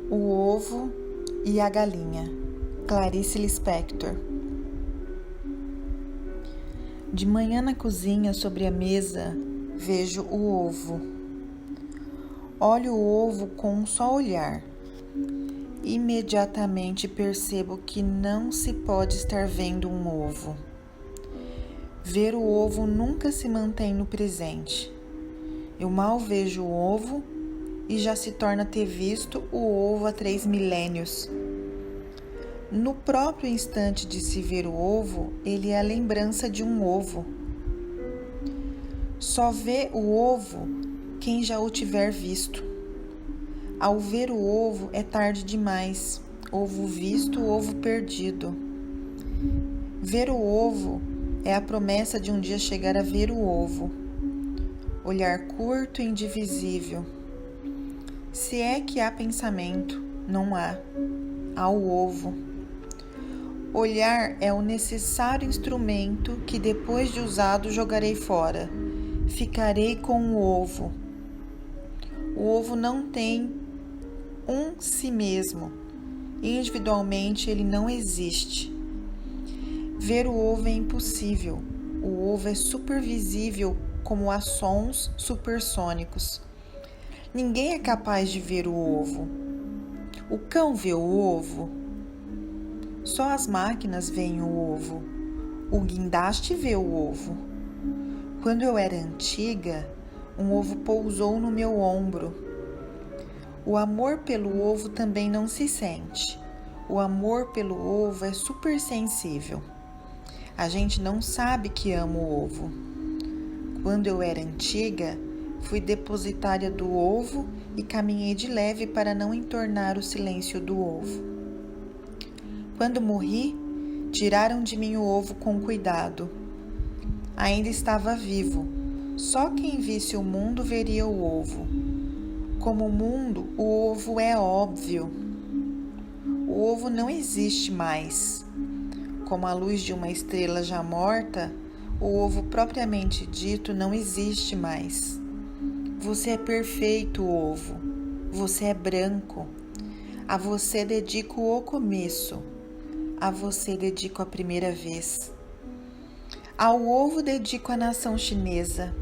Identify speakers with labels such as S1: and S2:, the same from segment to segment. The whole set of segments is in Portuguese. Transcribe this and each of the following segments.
S1: O ovo e a galinha, Clarice Lispector. De manhã na cozinha, sobre a mesa, vejo o ovo. Olho o ovo com um só olhar. Imediatamente percebo que não se pode estar vendo um ovo. Ver o ovo nunca se mantém no presente. Eu mal vejo o ovo e já se torna ter visto o ovo há 3 milênios. No próprio instante de se ver o ovo, ele é a lembrança de um ovo. Só vê o ovo quem já o tiver visto. Ao ver o ovo é tarde demais, ovo visto, ovo perdido. Ver o ovo é a promessa de um dia chegar a ver o ovo. Olhar curto e indivisível. Se é que há pensamento, não há. Há o ovo. Olhar é o necessário instrumento que depois de usado jogarei fora. Ficarei com o ovo. O ovo não tem um si mesmo. Individualmente ele não existe. Ver o ovo é impossível. O ovo é supervisível como há sons supersônicos. Ninguém é capaz de ver o ovo. O cão vê o ovo. Só as máquinas veem o ovo. O guindaste vê o ovo. Quando eu era antiga, um ovo pousou no meu ombro. O amor pelo ovo também não se sente. O amor pelo ovo é supersensível. A gente não sabe que ama o ovo. Quando eu era antiga, fui depositária do ovo e caminhei de leve para não entornar o silêncio do ovo. Quando morri, tiraram de mim o ovo com cuidado. Ainda estava vivo. Só quem visse o mundo veria o ovo. Como o mundo, o ovo é óbvio. O ovo não existe mais. Como a luz de uma estrela já morta, o ovo propriamente dito não existe mais. Você é perfeito, ovo. Você é branco. A você dedico o começo. A você dedico a primeira vez. Ao ovo dedico a nação chinesa.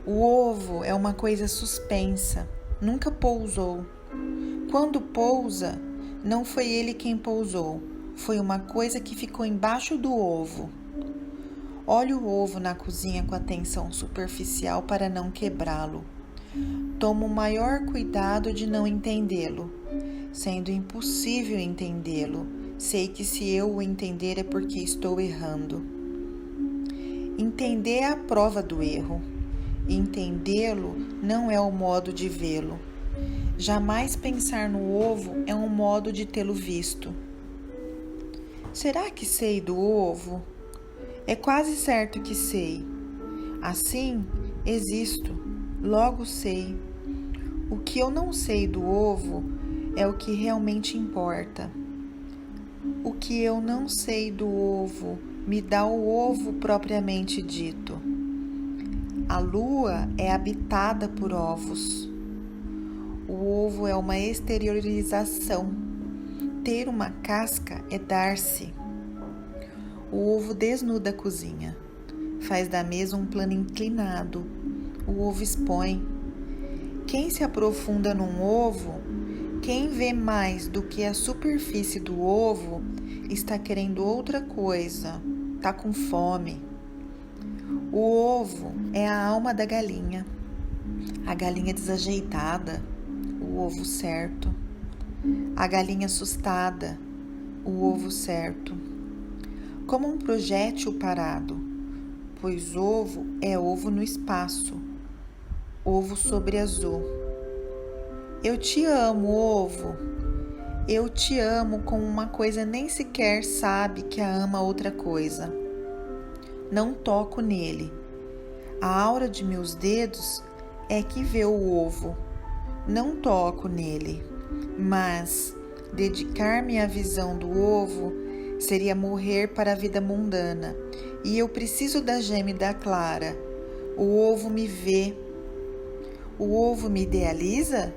S1: O ovo é uma coisa suspensa, nunca pousou. Quando pousa, não foi ele quem pousou, foi uma coisa que ficou embaixo do ovo. Olho o ovo na cozinha com atenção superficial para não quebrá-lo. Tomo o maior cuidado de não entendê-lo. Sendo impossível entendê-lo, sei que se eu o entender é porque estou errando. Entender é a prova do erro. Entendê-lo não é o modo de vê-lo. Jamais pensar no ovo é um modo de tê-lo visto. Será que sei do ovo? É quase certo que sei. Assim, existo, logo sei. O que eu não sei do ovo é o que realmente importa. O que eu não sei do ovo me dá o ovo propriamente dito. A lua é habitada por ovos. O ovo é uma exteriorização. Ter uma casca é dar-se. O ovo desnuda a cozinha. Faz da mesa um plano inclinado. O ovo expõe. Quem se aprofunda num ovo, quem vê mais do que a superfície do ovo, está querendo outra coisa, está com fome. O ovo é a alma da galinha. A galinha desajeitada, o ovo certo. A galinha assustada, o ovo certo. Como um projétil parado, pois ovo é ovo no espaço, ovo sobre azul. Eu te amo, ovo. Eu te amo como uma coisa nem sequer sabe que a ama outra coisa. Não toco nele. A aura de meus dedos é que vê o ovo. Não toco nele. Mas dedicar-me à visão do ovo seria morrer para a vida mundana. E eu preciso da gema e da clara. O ovo me vê. O ovo me idealiza?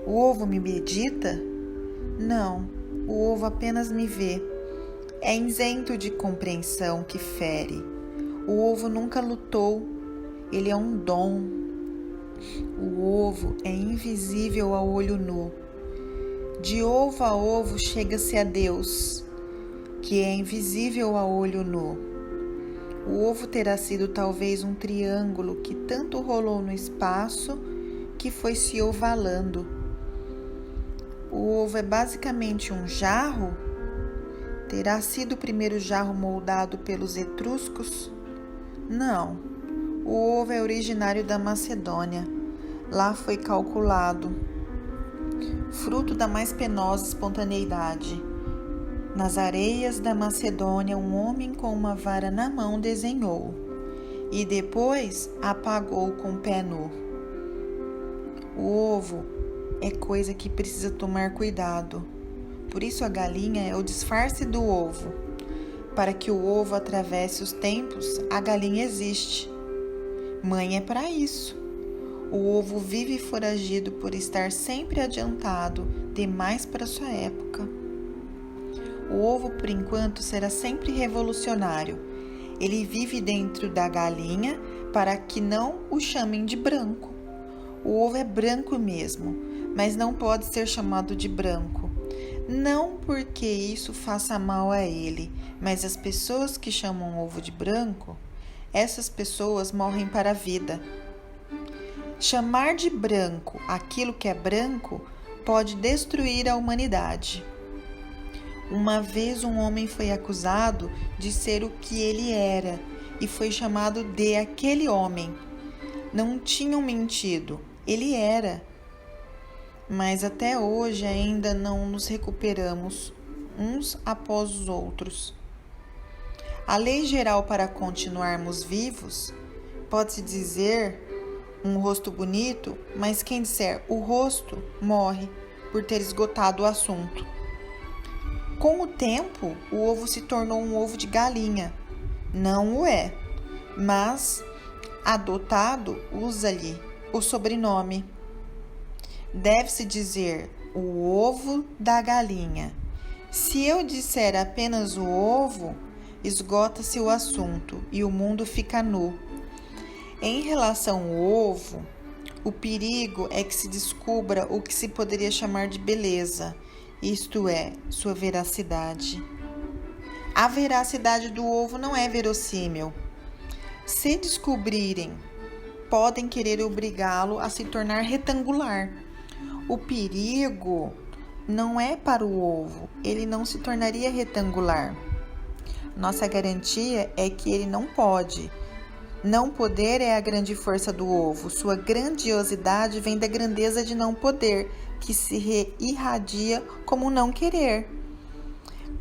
S1: O ovo me medita? Não, o ovo apenas me vê. É isento de compreensão que fere. O ovo nunca lutou, ele é um dom. O ovo é invisível ao olho nu. De ovo a ovo chega-se a Deus, que é invisível ao olho nu. O ovo terá sido talvez um triângulo que tanto rolou no espaço que foi se ovalando. O ovo é basicamente um jarro? Terá sido o primeiro jarro moldado pelos etruscos? Não. O ovo é originário da Macedônia. Lá foi calculado, fruto da mais penosa espontaneidade. Nas areias da Macedônia, um homem com uma vara na mão desenhou, e depois apagou com o pé nu. O ovo é coisa que precisa tomar cuidado. Por isso a galinha é o disfarce do ovo. Para que o ovo atravesse os tempos, a galinha existe. Mãe é para isso. O ovo vive foragido por estar sempre adiantado demais para sua época. O ovo, por enquanto, será sempre revolucionário. Ele vive dentro da galinha para que não o chamem de branco. O ovo é branco mesmo, mas não pode ser chamado de branco. Não porque isso faça mal a ele, mas as pessoas que chamam o ovo de branco, essas pessoas morrem para a vida. Chamar de branco aquilo que é branco pode destruir a humanidade. Uma vez um homem foi acusado de ser o que ele era e foi chamado de aquele homem. Não tinham mentido, ele era. Mas até hoje ainda não nos recuperamos uns após os outros. A lei geral para continuarmos vivos pode-se dizer um rosto bonito, mas quem disser o rosto morre por ter esgotado o assunto. Com o tempo, o ovo se tornou um ovo de galinha. Não o é, mas adotado usa-lhe o sobrenome. Deve-se dizer o ovo da galinha. Se eu disser apenas o ovo, esgota-se o assunto e o mundo fica nu. Em relação ao ovo, o perigo é que se descubra o que se poderia chamar de beleza, isto é, sua veracidade. A veracidade do ovo não é verossímil. Se descobrirem, podem querer obrigá-lo a se tornar retangular. O perigo não é para o ovo, ele não se tornaria retangular. Nossa garantia é que ele não pode. Não poder é a grande força do ovo. Sua grandiosidade vem da grandeza de não poder, que se irradia como não querer.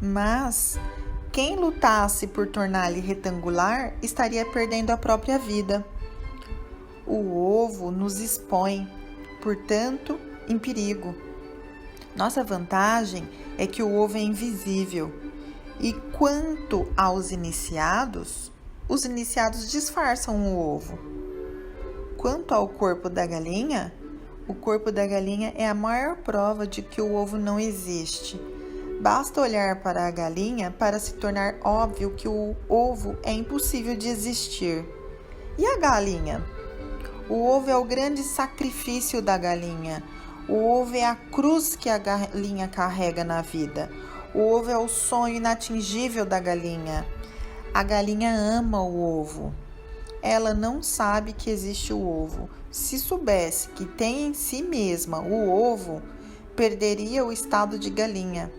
S1: Mas quem lutasse por torná-lo retangular estaria perdendo a própria vida. O ovo nos expõe, portanto, em perigo. Nossa vantagem é que o ovo é invisível. E quanto aos iniciados, os iniciados disfarçam o ovo. Quanto ao corpo da galinha, o corpo da galinha é a maior prova de que o ovo não existe. Basta olhar para a galinha para se tornar óbvio que o ovo é impossível de existir. E a galinha? O ovo é o grande sacrifício da galinha. O ovo é a cruz que a galinha carrega na vida. O ovo é o sonho inatingível da galinha. A galinha ama o ovo. Ela não sabe que existe o ovo. Se soubesse que tem em si mesma o ovo, perderia o estado de galinha.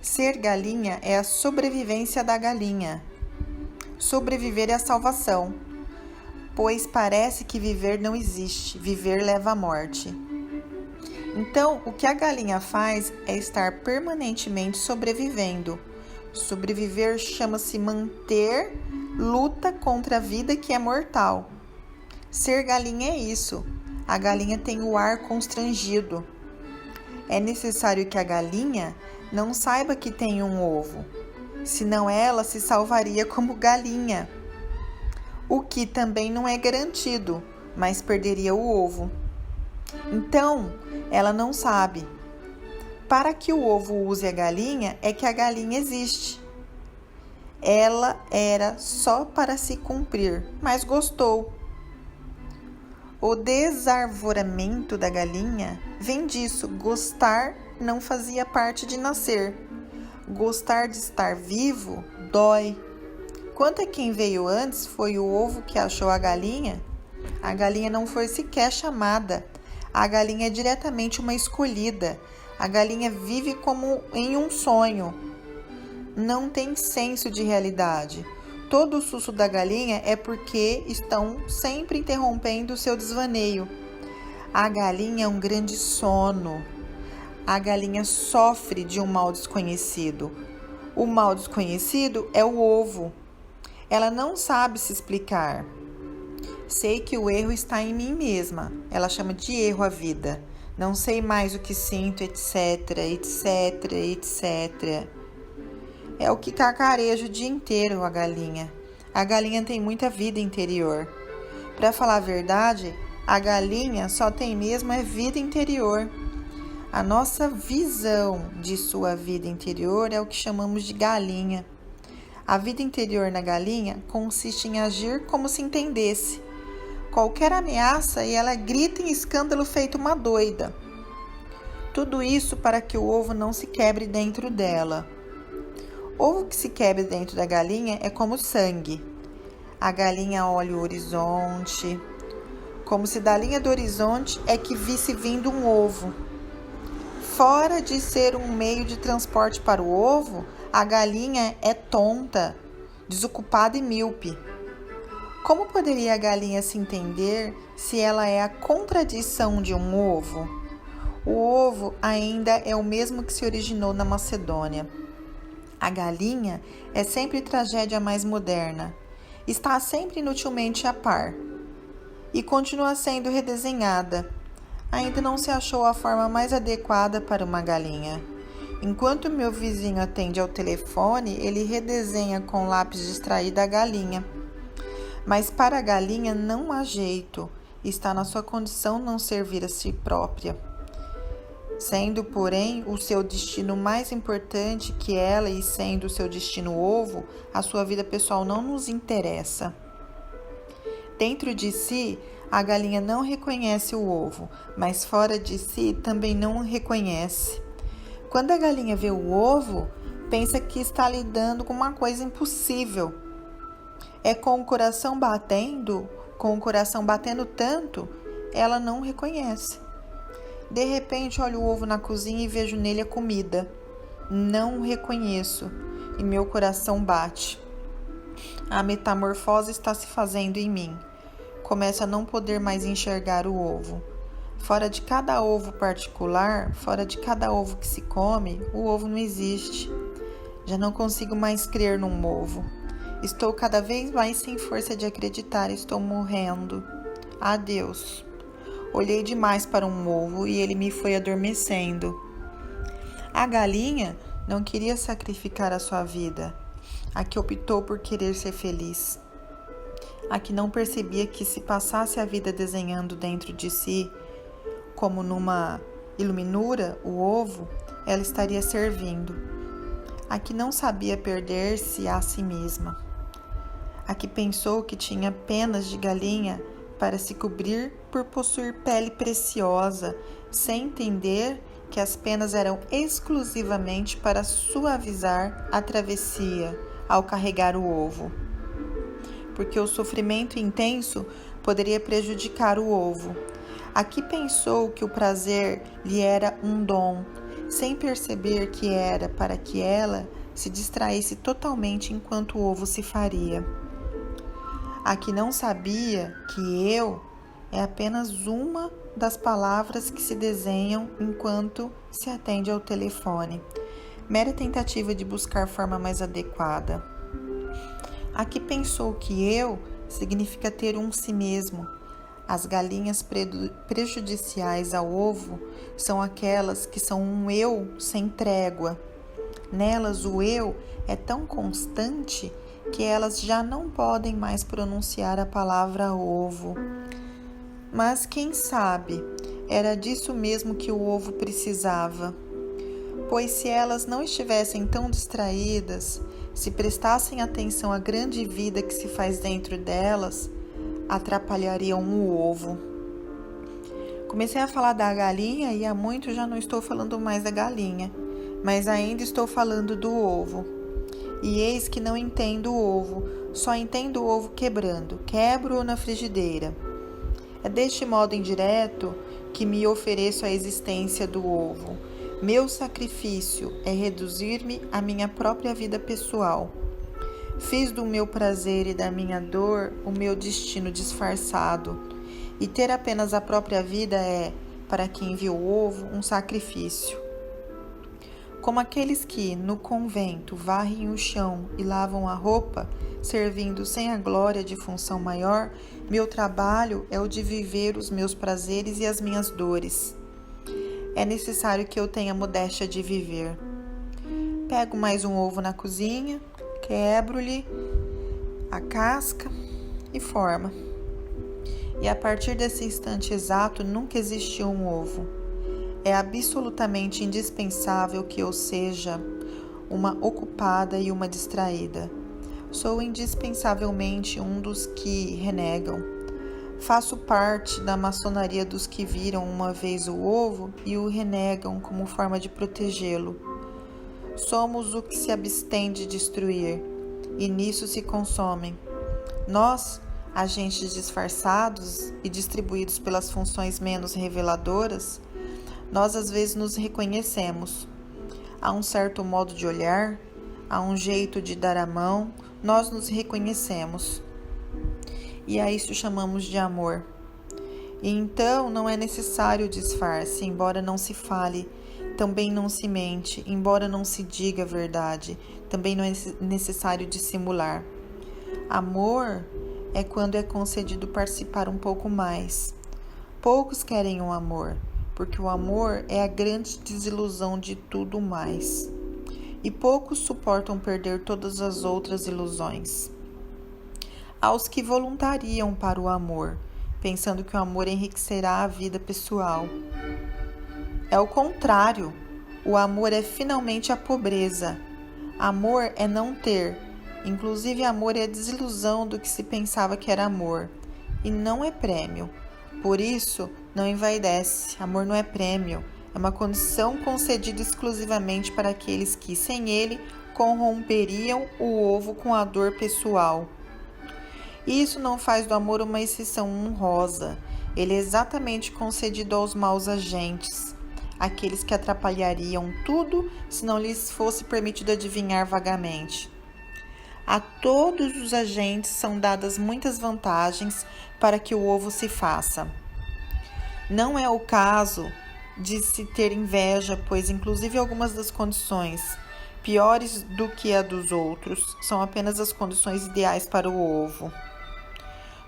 S1: Ser galinha é a sobrevivência da galinha. Sobreviver é a salvação, pois parece que viver não existe. Viver leva à morte. Então, o que a galinha faz é estar permanentemente sobrevivendo. Sobreviver chama-se manter luta contra a vida que é mortal. Ser galinha é isso. A galinha tem o ar constrangido. É necessário que a galinha não saiba que tem um ovo, senão ela se salvaria como galinha. O que também não é garantido, mas perderia o ovo. Então, ela não sabe. Para que o ovo use a galinha, é que a galinha existe. Ela era só para se cumprir, mas gostou. O desarvoramento da galinha vem disso. Gostar não fazia parte de nascer. Gostar de estar vivo dói. Quanto a quem veio antes, foi o ovo que achou a galinha galinha não foi sequer chamada. A galinha é diretamente uma escolhida. A galinha vive como em um sonho. Não tem senso de realidade. Todo o susto da galinha é porque estão sempre interrompendo o seu desvaneio. A galinha é um grande sono. A galinha sofre de um mal desconhecido. O mal desconhecido é o ovo. Ela não sabe se explicar. Sei que o erro está em mim mesma. Ela chama de erro a vida. Não sei mais o que sinto, etc, etc, etc. É o que cacareja o dia inteiro a galinha. A galinha tem muita vida interior. Para falar a verdade, a galinha só tem mesmo vida interior. A nossa visão de sua vida interior é o que chamamos de galinha. A vida interior na galinha consiste em agir como se entendesse. Qualquer ameaça e ela grita em escândalo feito uma doida. Tudo isso para que o ovo não se quebre dentro dela. Ovo que se quebre dentro da galinha é como sangue. A galinha olha o horizonte, como se da linha do horizonte é que visse vindo um ovo. Fora de ser um meio de transporte para o ovo, a galinha é tonta, desocupada e míope. Como poderia a galinha se entender se ela é a contradição de um ovo? O ovo ainda é o mesmo que se originou na Macedônia. A galinha é sempre tragédia mais moderna. Está sempre inutilmente a par. E continua sendo redesenhada. Ainda não se achou a forma mais adequada para uma galinha. Enquanto meu vizinho atende ao telefone, ele redesenha com lápis distraído a galinha. Mas para a galinha não há jeito, está na sua condição não servir a si própria. Sendo, porém, o seu destino mais importante que ela e sendo o seu destino ovo, a sua vida pessoal não nos interessa. Dentro de si, a galinha não reconhece o ovo, mas fora de si também não o reconhece. Quando a galinha vê o ovo, pensa que está lidando com uma coisa impossível. É com o coração batendo tanto, ela não reconhece. De repente, olho o ovo na cozinha e vejo nele a comida. Não o reconheço e meu coração bate. A metamorfose está se fazendo em mim. Começo a não poder mais enxergar o ovo. Fora de cada ovo particular, fora de cada ovo que se come, o ovo não existe. Já não consigo mais crer num ovo. Estou cada vez mais sem força de acreditar, estou morrendo. Adeus. Olhei demais para um ovo e ele me foi adormecendo. A galinha não queria sacrificar a sua vida. A que optou por querer ser feliz. A que não percebia que se passasse a vida desenhando dentro de si, como numa iluminura, o ovo, ela estaria servindo. A que não sabia perder-se a si mesma. A que pensou que tinha penas de galinha para se cobrir por possuir pele preciosa, sem entender que as penas eram exclusivamente para suavizar a travessia ao carregar o ovo. Porque o sofrimento intenso poderia prejudicar o ovo. A que pensou que o prazer lhe era um dom, sem perceber que era para que ela se distraísse totalmente enquanto o ovo se faria. A que não sabia que eu é apenas uma das palavras que se desenham enquanto se atende ao telefone, mera tentativa de buscar forma mais adequada. A que pensou que eu significa ter um si mesmo. As galinhas prejudiciais ao ovo são aquelas que são um eu sem trégua. Nelas o eu é tão constante que elas já não podem mais pronunciar a palavra ovo. Mas quem sabe, Era disso mesmo que o ovo precisava. Pois se elas não estivessem tão distraídas, se prestassem atenção à grande vida que se faz dentro delas, atrapalhariam o ovo. Comecei a falar da galinha e há muito já não estou falando mais da galinha, mas ainda estou falando do ovo. E eis que não entendo o ovo, só entendo o ovo quebrando, quebro-o na frigideira. É deste modo indireto que me ofereço à existência do ovo. Meu sacrifício é reduzir-me à minha própria vida pessoal. Fiz do meu prazer e da minha dor o meu destino disfarçado, e ter apenas a própria vida é, para quem viu o ovo, um sacrifício. Como aqueles que, no convento, varrem o chão e lavam a roupa, servindo sem a glória de função maior, meu trabalho é o de viver os meus prazeres e as minhas dores. É necessário que eu tenha modéstia de viver. Pego mais um ovo na cozinha, quebro-lhe a casca e forma. E a partir desse instante exato nunca existiu um ovo. É absolutamente indispensável que eu seja uma ocupada e uma distraída. Sou indispensavelmente um dos que renegam. Faço parte da maçonaria dos que viram uma vez o ovo e o renegam como forma de protegê-lo. Somos o que se abstém de destruir, e nisso se consomem. Nós, agentes disfarçados e distribuídos pelas funções menos reveladoras, nós às vezes nos reconhecemos. Há um certo modo de olhar, há um jeito de dar a mão, nós nos reconhecemos. E a isso chamamos de amor. E então não é necessário disfarce, embora não se fale, também não se mente, embora não se diga a verdade, também não é necessário dissimular. Amor é quando é concedido participar um pouco mais. Poucos querem o amor, porque o amor é a grande desilusão de tudo mais. E poucos suportam perder todas as outras ilusões. Aos que voluntariam para o amor, pensando que o amor enriquecerá a vida pessoal. É o contrário. O amor é finalmente a pobreza. Amor é não ter. Inclusive, amor é a desilusão do que se pensava que era amor. E não é prêmio. Por isso, não envaidece. Amor não é prêmio. É uma condição concedida exclusivamente para aqueles que, sem ele, corromperiam o ovo com a dor pessoal. Isso não faz do amor uma exceção honrosa. Ele é exatamente concedido aos maus agentes, aqueles que atrapalhariam tudo se não lhes fosse permitido adivinhar vagamente. A todos os agentes são dadas muitas vantagens para que o ovo se faça. Não é o caso de se ter inveja, pois inclusive algumas das condições piores do que a dos outros são apenas as condições ideais para o ovo.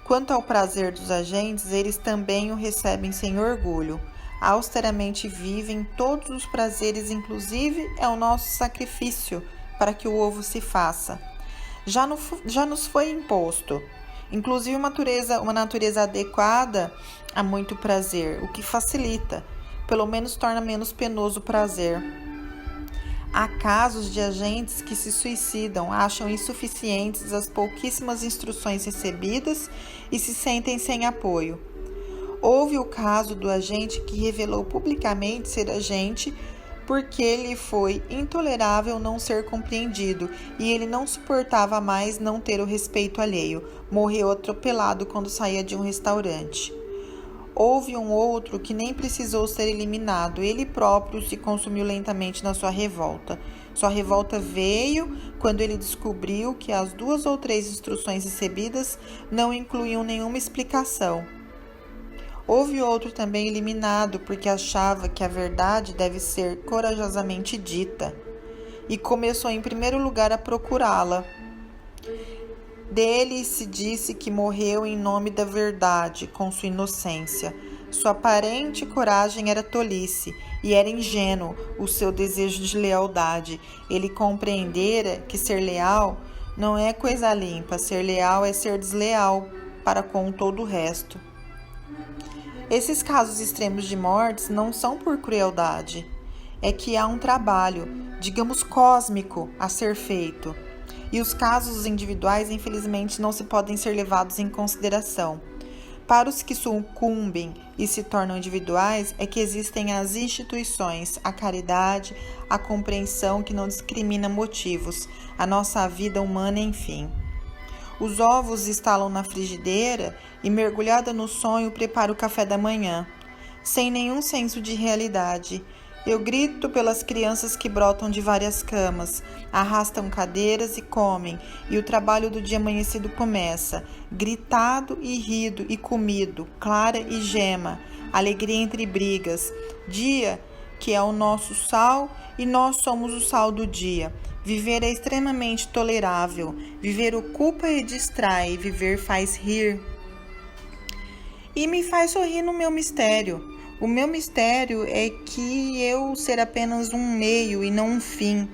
S1: Quanto ao prazer dos agentes, eles também o recebem sem orgulho. Austeramente vivem todos os prazeres, inclusive é o nosso sacrifício para que o ovo se faça. Já nos foi imposto, inclusive uma natureza adequada a muito prazer, o que facilita, pelo menos torna menos penoso o prazer. Há casos de agentes que se suicidam, acham insuficientes as pouquíssimas instruções recebidas e se sentem sem apoio. Houve o caso do agente que revelou publicamente ser agente porque lhe foi intolerável não ser compreendido e ele não suportava mais não ter o respeito alheio. Morreu atropelado quando saía de um restaurante. Houve um outro que nem precisou ser eliminado, ele próprio se consumiu lentamente na sua revolta. Sua revolta veio quando ele descobriu que as 2 ou 3 instruções recebidas não incluíam nenhuma explicação. Houve outro também eliminado porque achava que a verdade deve ser corajosamente dita e começou em primeiro lugar a procurá-la. Dele se disse que morreu em nome da verdade, com sua inocência. Sua aparente coragem era tolice, e era ingênuo o seu desejo de lealdade. Ele compreendera que ser leal não é coisa limpa, ser leal é ser desleal para com todo o resto. Esses casos extremos de mortes não são por crueldade, é que há um trabalho, digamos cósmico, a ser feito. E os casos individuais, infelizmente, não se podem ser levados em consideração. Para os que sucumbem e se tornam individuais, é que existem as instituições, a caridade, a compreensão que não discrimina motivos, a nossa vida humana, enfim. Os ovos estalam na frigideira e, mergulhada no sonho, preparo o café da manhã. Sem nenhum senso de realidade, eu grito pelas crianças que brotam de várias camas, arrastam cadeiras e comem, e o trabalho do dia amanhecido começa, gritado e rido e comido, clara e gema, alegria entre brigas, dia que é o nosso sal e nós somos o sal do dia. Viver é extremamente tolerável, viver ocupa e distrai, viver faz rir. E me faz sorrir no meu mistério. O meu mistério é que eu ser apenas um meio e não um fim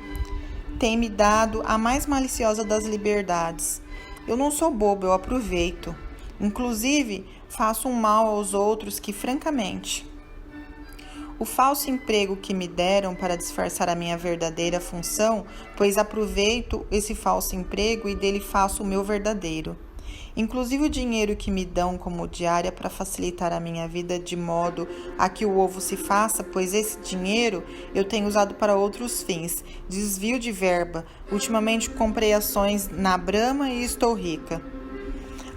S1: tem me dado a mais maliciosa das liberdades. Eu não sou bobo, eu aproveito. Inclusive, faço um mal aos outros que, francamente, o falso emprego que me deram para disfarçar a minha verdadeira função, pois aproveito esse falso emprego e dele faço o meu verdadeiro. Inclusive o dinheiro que me dão como diária para facilitar a minha vida de modo a que o ovo se faça, pois esse dinheiro eu tenho usado para outros fins. Desvio de verba. Ultimamente comprei ações na Brahma e estou rica.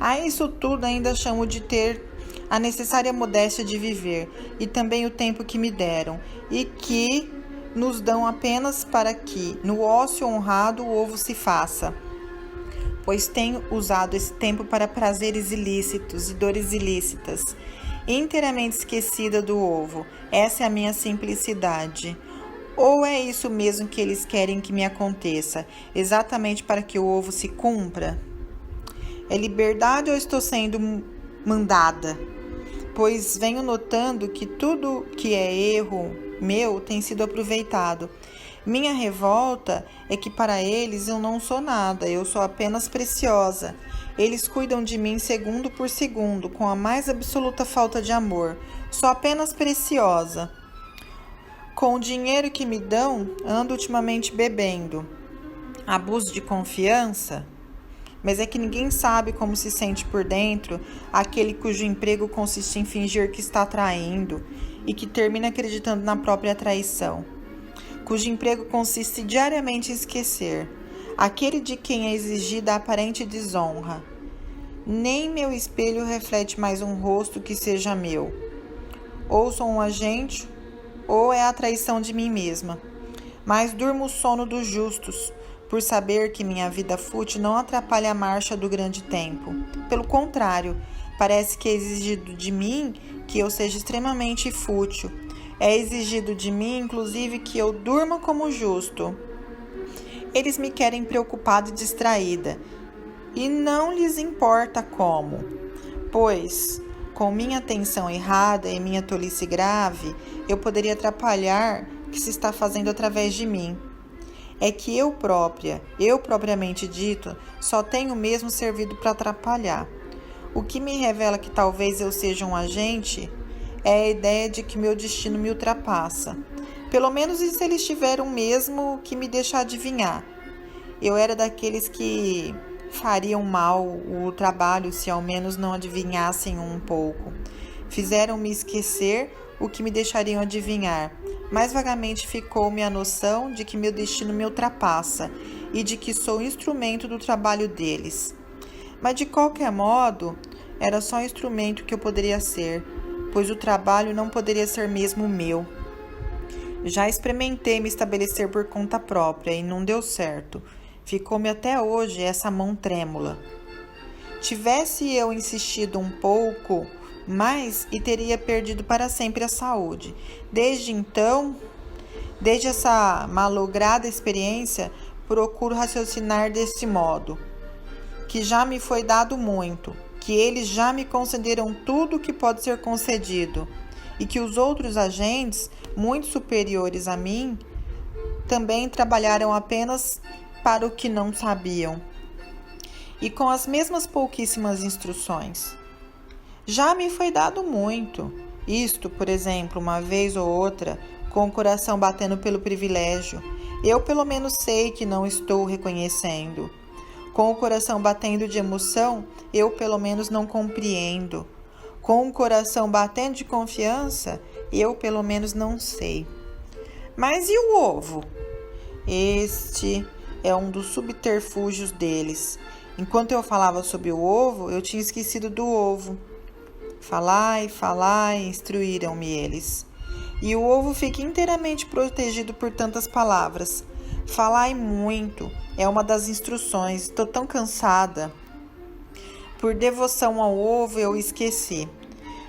S1: A isso tudo ainda chamo de ter a necessária modéstia de viver e também o tempo que me deram e que nos dão apenas para que, no ócio honrado, o ovo se faça. Pois tenho usado esse tempo para prazeres ilícitos e dores ilícitas, inteiramente esquecida do ovo. Essa é a minha simplicidade. Ou é isso mesmo que eles querem que me aconteça, exatamente para que o ovo se cumpra? É liberdade ou estou sendo mandada? Pois venho notando que tudo que é erro meu tem sido aproveitado. Minha revolta é que para eles eu não sou nada, eu sou apenas preciosa. Eles cuidam de mim segundo por segundo, com a mais absoluta falta de amor. Sou apenas preciosa. Com o dinheiro que me dão, ando ultimamente bebendo. Abuso de confiança? Mas é que ninguém sabe como se sente por dentro aquele cujo emprego consiste em fingir que está traindo e que termina acreditando na própria traição. Cujo emprego consiste diariamente em esquecer, aquele de quem é exigida a aparente desonra. Nem meu espelho reflete mais um rosto que seja meu. Ou sou um agente, ou é a traição de mim mesma. Mas durmo o sono dos justos, por saber que minha vida fútil não atrapalha a marcha do grande tempo. Pelo contrário, parece que é exigido de mim que eu seja extremamente fútil. É exigido de mim, inclusive, que eu durma como justo. Eles me querem preocupada e distraída, e não lhes importa como, pois, com minha atenção errada e minha tolice grave, eu poderia atrapalhar o que se está fazendo através de mim. É que eu propriamente dito, só tenho mesmo servido para atrapalhar. O que me revela que talvez eu seja um agente é a ideia de que meu destino me ultrapassa. Pelo menos se eles tiveram mesmo que me deixar adivinhar. Eu era daqueles que fariam mal o trabalho se ao menos não adivinhassem um pouco. Fizeram-me esquecer o que me deixariam adivinhar. Mais vagamente ficou-me a noção de que meu destino me ultrapassa e de que sou instrumento do trabalho deles. Mas de qualquer modo, era só instrumento que eu poderia ser, pois o trabalho não poderia ser mesmo meu. Já experimentei me estabelecer por conta própria e não deu certo. Ficou-me até hoje essa mão trêmula. Tivesse eu insistido um pouco mais e teria perdido para sempre a saúde. Desde então, desde essa malograda experiência, procuro raciocinar desse modo, que já me foi dado muito, que eles já me concederam tudo o que pode ser concedido, e que os outros agentes, muito superiores a mim, também trabalharam apenas para o que não sabiam, e com as mesmas pouquíssimas instruções. Já me foi dado muito, Isto, por exemplo, uma vez ou outra, com o coração batendo pelo privilégio, eu pelo menos sei que não estou reconhecendo. Com o coração batendo de emoção, eu pelo menos não compreendo. Com o coração batendo de confiança, eu pelo menos não sei. Mas e o ovo? Este é um dos subterfúgios deles. Enquanto eu falava sobre o ovo, eu tinha esquecido do ovo. Falai, instruíram-me eles. E o ovo fica inteiramente protegido por tantas palavras. Falai muito, é uma das instruções. Estou tão cansada. Por devoção ao ovo, eu esqueci.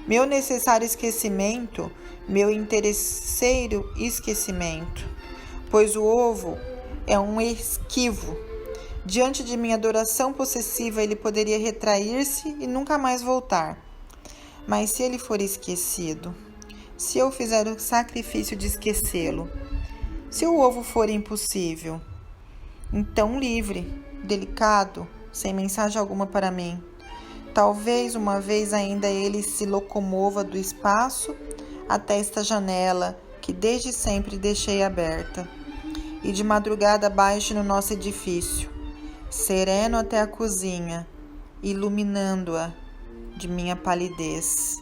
S1: Meu necessário esquecimento, meu interesseiro esquecimento. Pois o ovo é um esquivo. Diante de minha adoração possessiva, ele poderia retrair-se e nunca mais voltar. Mas se ele for esquecido, se eu fizer o sacrifício de esquecê-lo, se o ovo for impossível, então livre, delicado, sem mensagem alguma para mim, talvez uma vez ainda ele se locomova do espaço até esta janela que desde sempre deixei aberta, e de madrugada baixe no nosso edifício, sereno até a cozinha, iluminando-a de minha palidez.